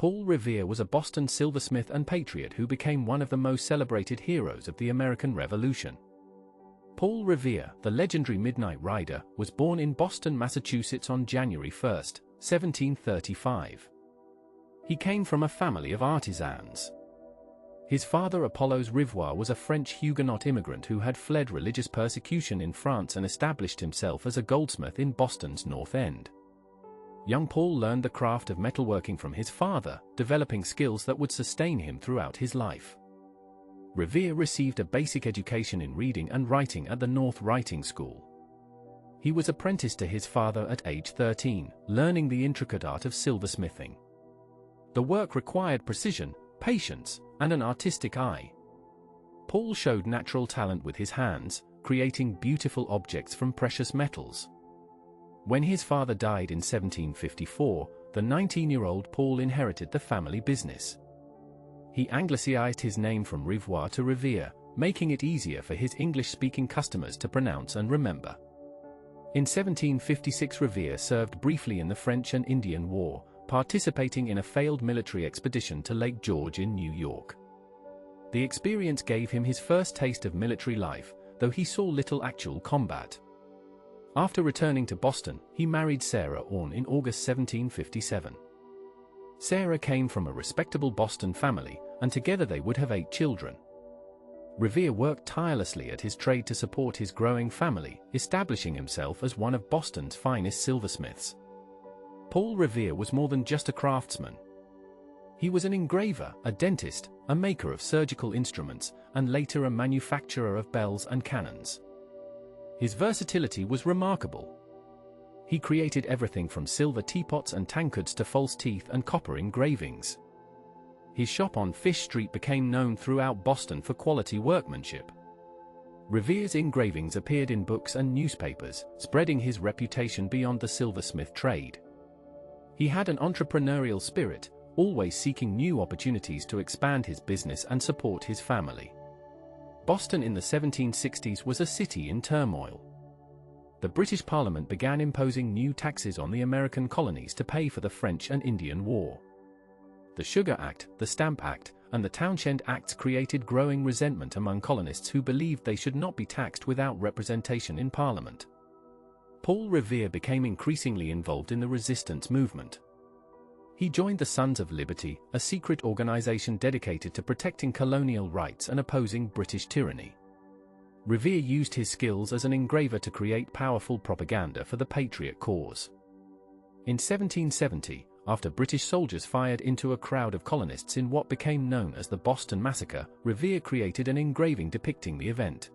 Paul Revere was a Boston silversmith and patriot who became one of the most celebrated heroes of the American Revolution. Paul Revere, the legendary Midnight Rider, was born in Boston, Massachusetts on January 1, 1735. He came from a family of artisans. His father, Apollos Revere, was a French Huguenot immigrant who had fled religious persecution in France and established himself as a goldsmith in Boston's North End. Young Paul learned the craft of metalworking from his father, developing skills that would sustain him throughout his life. Revere received a basic education in reading and writing at the North Writing School. He was apprenticed to his father at age 13, learning the intricate art of silversmithing. The work required precision, patience, and an artistic eye. Paul showed natural talent with his hands, creating beautiful objects from precious metals. When his father died in 1754, the 19-year-old Paul inherited the family business. He anglicized his name from Revere to Revere, making it easier for his English-speaking customers to pronounce and remember. In 1756, Revere served briefly in the French and Indian War, participating in a failed military expedition to Lake George in New York. The experience gave him his first taste of military life, though he saw little actual combat. After returning to Boston, he married Sarah Orne in August 1757. Sarah came from a respectable Boston family, and together they would have 8 children. Revere worked tirelessly at his trade to support his growing family, establishing himself as one of Boston's finest silversmiths. Paul Revere was more than just a craftsman. He was an engraver, a dentist, a maker of surgical instruments, and later a manufacturer of bells and cannons. His versatility was remarkable. He created everything from silver teapots and tankards to false teeth and copper engravings. His shop on Fish Street became known throughout Boston for quality workmanship. Revere's engravings appeared in books and newspapers, spreading his reputation beyond the silversmith trade. He had an entrepreneurial spirit, always seeking new opportunities to expand his business and support his family. Boston in the 1760s was a city in turmoil. The British Parliament began imposing new taxes on the American colonies to pay for the French and Indian War. The Sugar Act, the Stamp Act, and the Townshend Acts created growing resentment among colonists who believed they should not be taxed without representation in Parliament. Paul Revere became increasingly involved in the resistance movement. He joined the Sons of Liberty, a secret organization dedicated to protecting colonial rights and opposing British tyranny. Revere used his skills as an engraver to create powerful propaganda for the Patriot cause. In 1770, after British soldiers fired into a crowd of colonists in what became known as the Boston Massacre, Revere created an engraving depicting the event.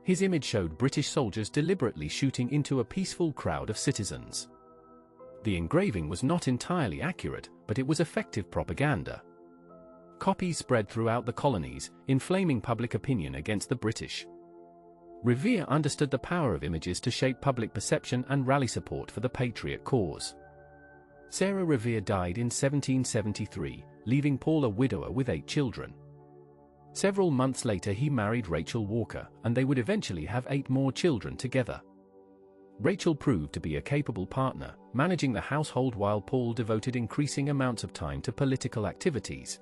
His image showed British soldiers deliberately shooting into a peaceful crowd of citizens. The engraving was not entirely accurate, but it was effective propaganda. Copies spread throughout the colonies, inflaming public opinion against the British. Revere understood the power of images to shape public perception and rally support for the Patriot cause. Sarah Revere died in 1773, leaving Paul a widower with 8 children. Several months later he married Rachel Walker, and they would eventually have 8 more children together. Rachel proved to be a capable partner, managing the household while Paul devoted increasing amounts of time to political activities.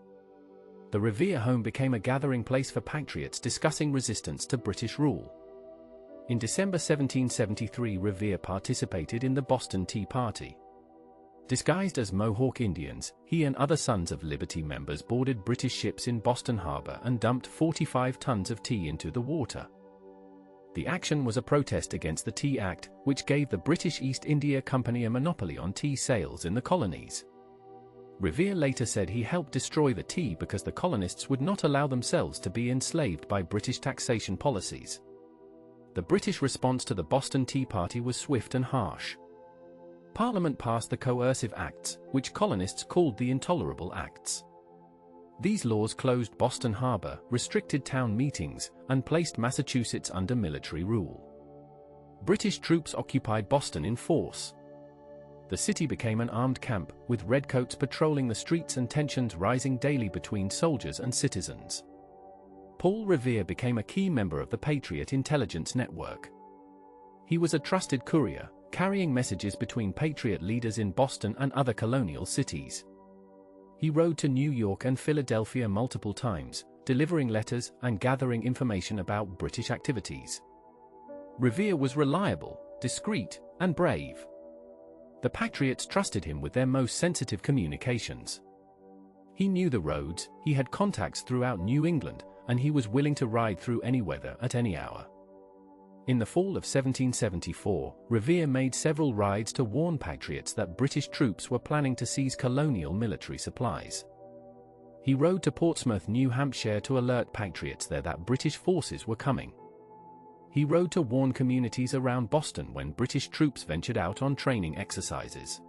The Revere home became a gathering place for patriots discussing resistance to British rule. In December 1773, Revere participated in the Boston Tea Party. Disguised as Mohawk Indians, he and other Sons of Liberty members boarded British ships in Boston Harbor and dumped 45 tons of tea into the water. The action was a protest against the Tea Act, which gave the British East India Company a monopoly on tea sales in the colonies. Revere later said he helped destroy the tea because the colonists would not allow themselves to be enslaved by British taxation policies. The British response to the Boston Tea Party was swift and harsh. Parliament passed the Coercive Acts, which colonists called the Intolerable Acts. These laws closed Boston Harbor, restricted town meetings, and placed Massachusetts under military rule. British troops occupied Boston in force. The city became an armed camp, with redcoats patrolling the streets and tensions rising daily between soldiers and citizens. Paul Revere became a key member of the Patriot intelligence network. He was a trusted courier, carrying messages between Patriot leaders in Boston and other colonial cities. He rode to New York and Philadelphia multiple times, delivering letters and gathering information about British activities. Revere was reliable, discreet, and brave. The Patriots trusted him with their most sensitive communications. He knew the roads, he had contacts throughout New England, and he was willing to ride through any weather at any hour. In the fall of 1774, Revere made several rides to warn Patriots that British troops were planning to seize colonial military supplies. He rode to Portsmouth, New Hampshire to alert Patriots there that British forces were coming. He rode to warn communities around Boston when British troops ventured out on training exercises.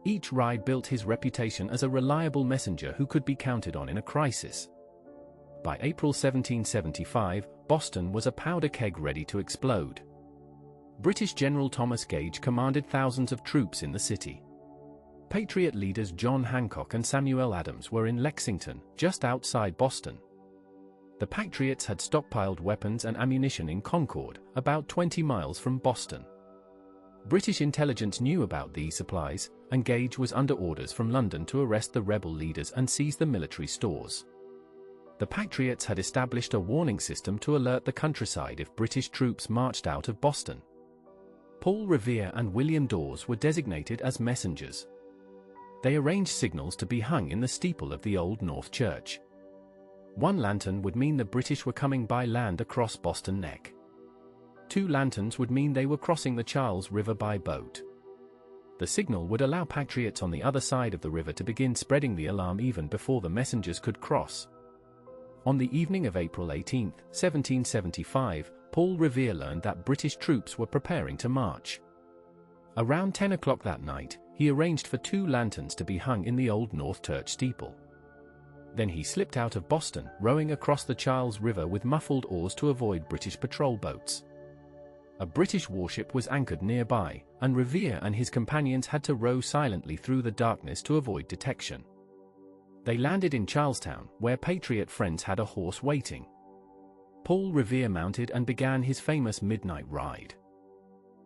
Each ride built his reputation as a reliable messenger who could be counted on in a crisis. By April 1775, Boston was a powder keg ready to explode. British General Thomas Gage commanded thousands of troops in the city. Patriot leaders John Hancock and Samuel Adams were in Lexington, just outside Boston. The Patriots had stockpiled weapons and ammunition in Concord, about 20 miles from Boston. British intelligence knew about these supplies, and Gage was under orders from London to arrest the rebel leaders and seize the military stores. The Patriots had established a warning system to alert the countryside if British troops marched out of Boston. Paul Revere and William Dawes were designated as messengers. They arranged signals to be hung in the steeple of the Old North Church. One lantern would mean the British were coming by land across Boston Neck. 2 lanterns would mean they were crossing the Charles River by boat. The signal would allow Patriots on the other side of the river to begin spreading the alarm even before the messengers could cross. On the evening of April 18, 1775, Paul Revere learned that British troops were preparing to march. Around 10 o'clock that night, he arranged for 2 lanterns to be hung in the Old North Church steeple. Then he slipped out of Boston, rowing across the Charles River with muffled oars to avoid British patrol boats. A British warship was anchored nearby, and Revere and his companions had to row silently through the darkness to avoid detection. They landed in Charlestown, where Patriot friends had a horse waiting. Paul Revere mounted and began his famous midnight ride.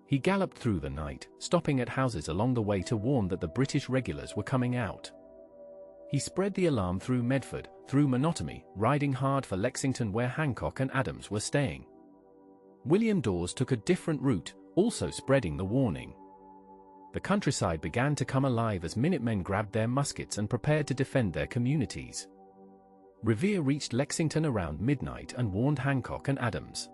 He galloped through the night, stopping at houses along the way to warn that the British regulars were coming out. He spread the alarm through Medford, through Monotony, riding hard for Lexington where Hancock and Adams were staying. William Dawes took a different route, also spreading the warning. The countryside began to come alive as Minutemen grabbed their muskets and prepared to defend their communities. Revere reached Lexington around midnight and warned Hancock and Adams.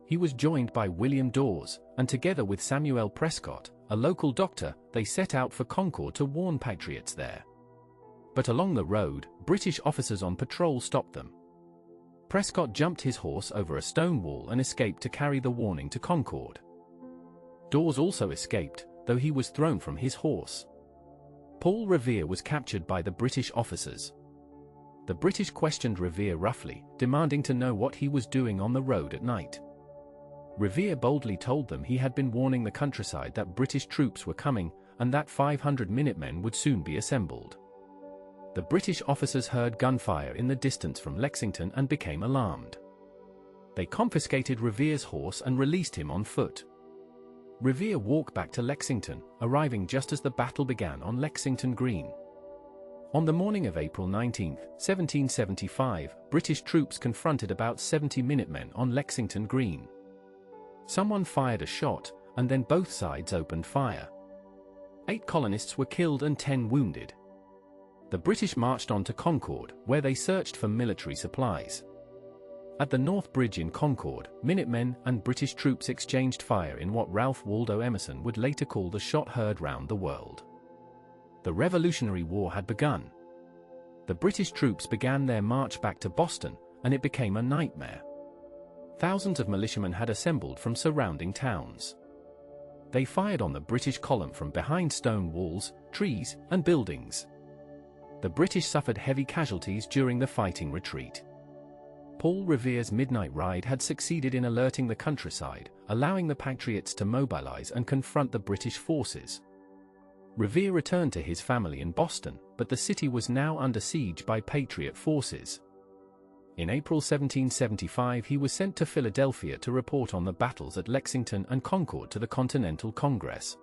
He was joined by William Dawes, and together with Samuel Prescott, a local doctor, they set out for Concord to warn Patriots there. But along the road, British officers on patrol stopped them. Prescott jumped his horse over a stone wall and escaped to carry the warning to Concord. Dawes also escaped, though he was thrown from his horse. Paul Revere was captured by the British officers. The British questioned Revere roughly, demanding to know what he was doing on the road at night. Revere boldly told them he had been warning the countryside that British troops were coming, and that 500 Minutemen would soon be assembled. The British officers heard gunfire in the distance from Lexington and became alarmed. They confiscated Revere's horse and released him on foot. Revere walked back to Lexington, arriving just as the battle began on Lexington Green. On the morning of April 19, 1775, British troops confronted about 70 Minutemen on Lexington Green. Someone fired a shot, and then both sides opened fire. 8 colonists were killed and 10 wounded. The British marched on to Concord, where they searched for military supplies. At the North Bridge in Concord, Minutemen and British troops exchanged fire in what Ralph Waldo Emerson would later call the shot heard round the world. The Revolutionary War had begun. The British troops began their march back to Boston, and it became a nightmare. Thousands of militiamen had assembled from surrounding towns. They fired on the British column from behind stone walls, trees, and buildings. The British suffered heavy casualties during the fighting retreat. Paul Revere's midnight ride had succeeded in alerting the countryside, allowing the Patriots to mobilize and confront the British forces. Revere returned to his family in Boston, but the city was now under siege by Patriot forces. In April 1775 he was sent to Philadelphia to report on the battles at Lexington and Concord to the Continental Congress.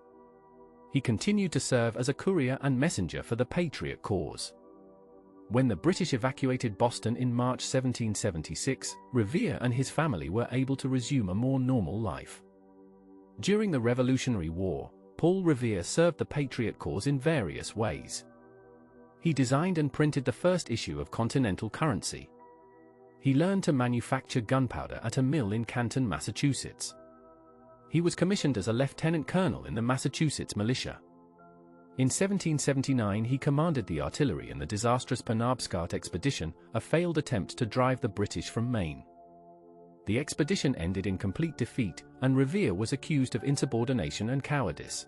He continued to serve as a courier and messenger for the Patriot cause. When the British evacuated Boston in March 1776, Revere and his family were able to resume a more normal life. During the Revolutionary War, Paul Revere served the Patriot cause in various ways. He designed and printed the first issue of Continental currency. He learned to manufacture gunpowder at a mill in Canton, Massachusetts. He was commissioned as a lieutenant colonel in the Massachusetts militia. In 1779 he commanded the artillery in the disastrous Penobscot expedition, a failed attempt to drive the British from Maine. The expedition ended in complete defeat, and Revere was accused of insubordination and cowardice.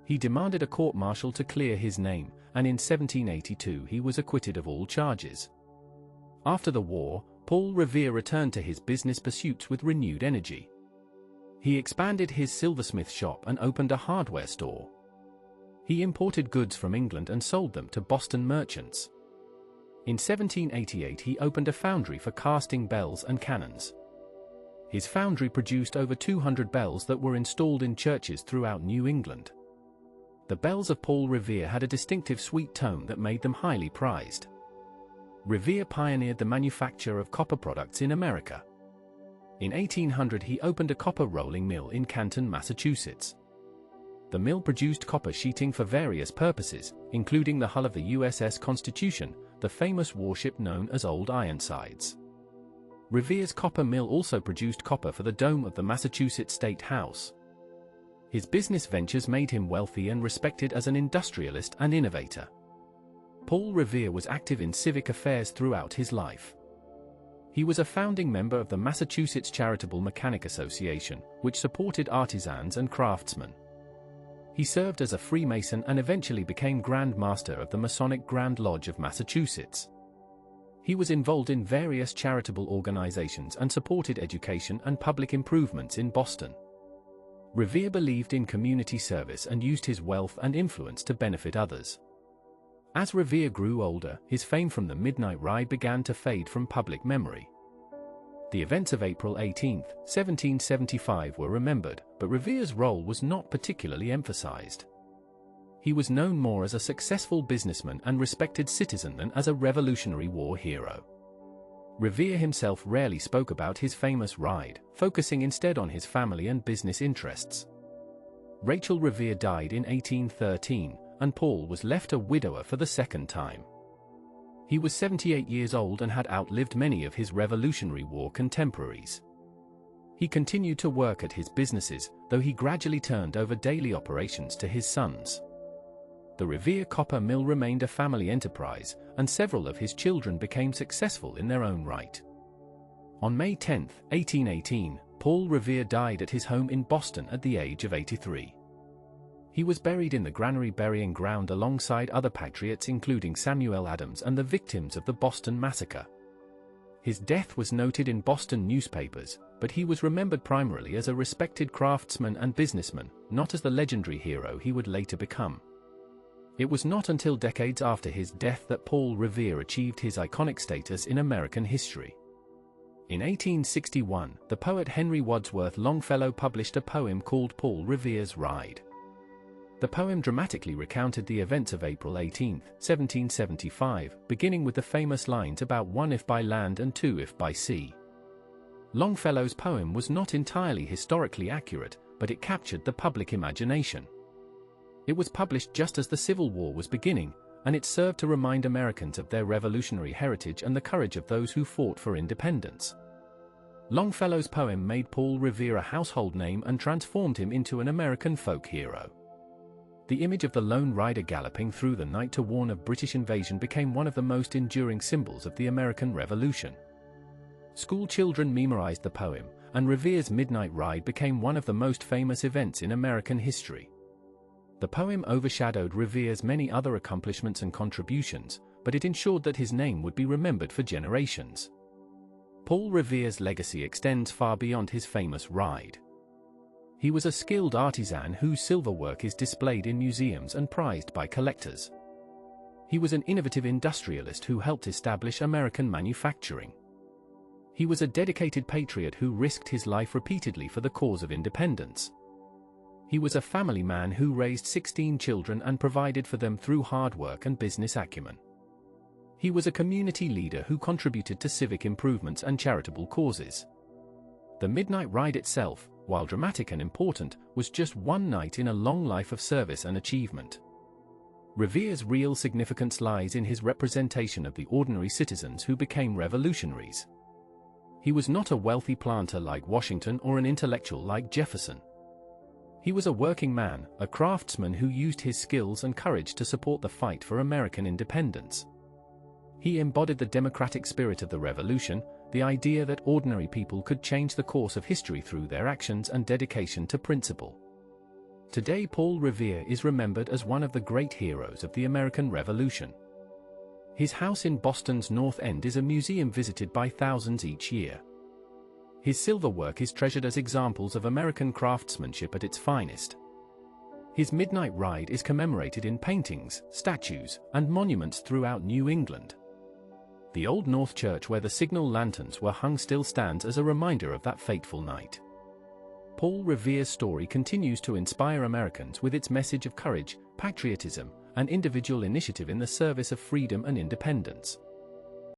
He demanded a court-martial to clear his name, and in 1782 he was acquitted of all charges. After the war, Paul Revere returned to his business pursuits with renewed energy. He expanded his silversmith shop and opened a hardware store. He imported goods from England and sold them to Boston merchants. In 1788 he opened a foundry for casting bells and cannons. His foundry produced over 200 bells that were installed in churches throughout New England. The bells of Paul Revere had a distinctive sweet tone that made them highly prized. Revere pioneered the manufacture of copper products in America. In 1800 he opened a copper rolling mill in Canton, Massachusetts. The mill produced copper sheeting for various purposes, including the hull of the USS Constitution, the famous warship known as Old Ironsides. Revere's copper mill also produced copper for the dome of the Massachusetts State House. His business ventures made him wealthy and respected as an industrialist and innovator. Paul Revere was active in civic affairs throughout his life. He was a founding member of the Massachusetts Charitable Mechanic Association, which supported artisans and craftsmen. He served as a Freemason and eventually became Grand Master of the Masonic Grand Lodge of Massachusetts. He was involved in various charitable organizations and supported education and public improvements in Boston. Revere believed in community service and used his wealth and influence to benefit others. As Revere grew older, his fame from the Midnight Ride began to fade from public memory. The events of April 18, 1775 were remembered, but Revere's role was not particularly emphasized. He was known more as a successful businessman and respected citizen than as a Revolutionary War hero. Revere himself rarely spoke about his famous ride, focusing instead on his family and business interests. Rachel Revere died in 1813, and Paul was left a widower for the second time. He was 78 years old and had outlived many of his Revolutionary War contemporaries. He continued to work at his businesses, though he gradually turned over daily operations to his sons. The Revere copper mill remained a family enterprise, and several of his children became successful in their own right. On May 10, 1818, Paul Revere died at his home in Boston at the age of 83. He was buried in the Granary Burying Ground alongside other patriots including Samuel Adams and the victims of the Boston Massacre. His death was noted in Boston newspapers, but he was remembered primarily as a respected craftsman and businessman, not as the legendary hero he would later become. It was not until decades after his death that Paul Revere achieved his iconic status in American history. In 1861, the poet Henry Wadsworth Longfellow published a poem called Paul Revere's Ride. The poem dramatically recounted the events of April 18, 1775, beginning with the famous lines about 1 if by land and 2 if by sea. Longfellow's poem was not entirely historically accurate, but it captured the public imagination. It was published just as the Civil War was beginning, and it served to remind Americans of their revolutionary heritage and the courage of those who fought for independence. Longfellow's poem made Paul Revere a household name and transformed him into an American folk hero. The image of the lone rider galloping through the night to warn of British invasion became one of the most enduring symbols of the American Revolution. School children memorized the poem, and Revere's Midnight Ride became one of the most famous events in American history. The poem overshadowed Revere's many other accomplishments and contributions, but it ensured that his name would be remembered for generations. Paul Revere's legacy extends far beyond his famous ride. He was a skilled artisan whose silverwork is displayed in museums and prized by collectors. He was an innovative industrialist who helped establish American manufacturing. He was a dedicated patriot who risked his life repeatedly for the cause of independence. He was a family man who raised 16 children and provided for them through hard work and business acumen. He was a community leader who contributed to civic improvements and charitable causes. The Midnight Ride itself, while dramatic and important, was just one night in a long life of service and achievement. Revere's real significance lies in his representation of the ordinary citizens who became revolutionaries. He was not a wealthy planter like Washington or an intellectual like Jefferson. He was a working man, a craftsman who used his skills and courage to support the fight for American independence. He embodied the democratic spirit of the Revolution, the idea that ordinary people could change the course of history through their actions and dedication to principle. Today, Paul Revere is remembered as one of the great heroes of the American Revolution. His house in Boston's North End is a museum visited by thousands each year. His silver work is treasured as examples of American craftsmanship at its finest. His Midnight Ride is commemorated in paintings, statues, and monuments throughout New England. The Old North Church where the signal lanterns were hung still stands as a reminder of that fateful night. Paul Revere's story continues to inspire Americans with its message of courage, patriotism, and individual initiative in the service of freedom and independence.